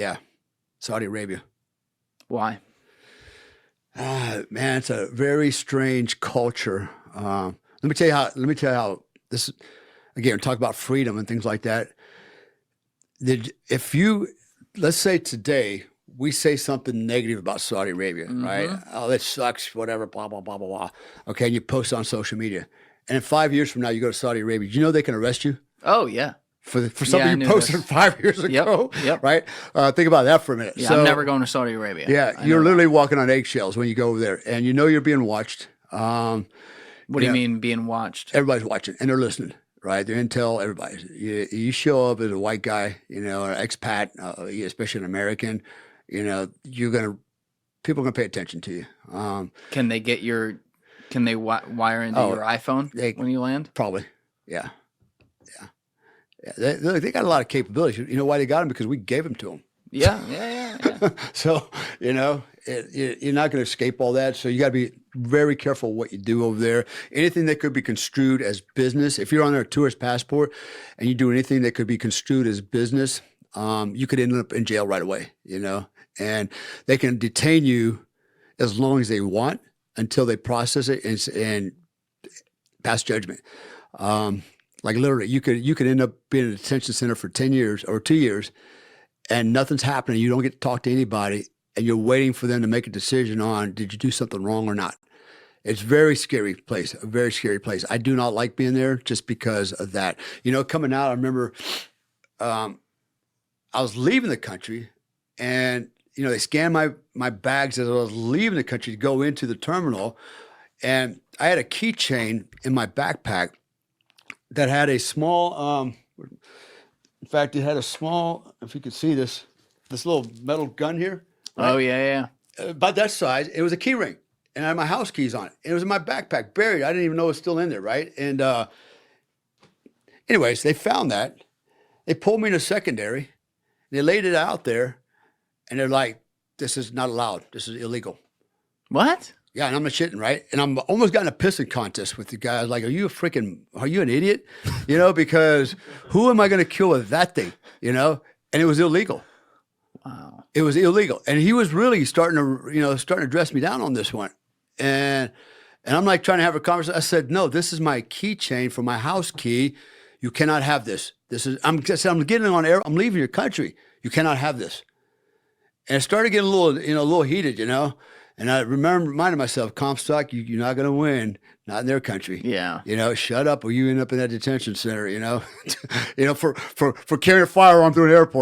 Yeah, Saudi Arabia. Why? Man, it's a very strange culture. Let me tell you how. Let me tell you how this. Again, talk about freedom and things like that. If you, let's say today we say something negative about Saudi Arabia, right? Oh, that sucks. Whatever. Blah blah blah blah blah. Okay, and you post on social media, and in 5 years from now you go to Saudi Arabia. Do you know they can arrest you? Oh yeah. For something you posted 5 years ago, Yep. right? Think about that for a minute. Yeah, So, I'm never going to Saudi Arabia. Yeah, you're literally walking on eggshells when you go over there, and you know you're being watched. What do you mean being watched? Everybody's watching, and they're listening, right? They're intel, everybody. You show up as a white guy, you know, an expat, especially an American, you know, people are going to pay attention to you. Can they wire into your iPhone when you land? Probably, yeah. They got a lot of capabilities. You know why they got them? Because we gave them to them. Yeah. So, you know, you're not going to escape all that. So you got to be very careful what you do over there. Anything that could be construed as business, if you're on a tourist passport and you do anything that could be construed as business, you could end up in jail right away, you know, and they can detain you as long as they want until they process it and pass judgment. Like literally, you could end up being in a detention center for 10 years or 2 years, and nothing's happening. You don't get to talk to anybody, and you're waiting for them to make a decision on did you do something wrong or not. It's a very scary place, a very scary place. I do not like being there just because of that. You know, coming out, I remember I was leaving the country, and you know they scanned my bags as I was leaving the country to go into the terminal, and I had a keychain in my backpack that had a small, in fact, it had a small, if you could see this little metal gun here. Right? Oh, yeah. About that size. It was a key ring, and I had my house keys on it. It was in my backpack, buried. I didn't even know it was still in there, right? And anyways, they found that. They pulled me into secondary. They laid it out there, and they're like, this is not allowed. This is illegal. What? Yeah, and I'm not shitting, right? And I'm almost got in a pissing contest with the guy. I was like, are you an idiot? You know, because who am I going to kill with that thing? You know? And it was illegal. Wow. It was illegal. And he was really starting to dress me down on this one. And I'm like trying to have a conversation. I said, no, this is my keychain for my house key. You cannot have this. I'm getting on air. I'm leaving your country. You cannot have this. And it started getting a little heated, you know? And I reminded myself, Comstock, you're not going to win, not in their country. Yeah. You know, shut up or you end up in that detention center, you know, for carrying a firearm through an airport.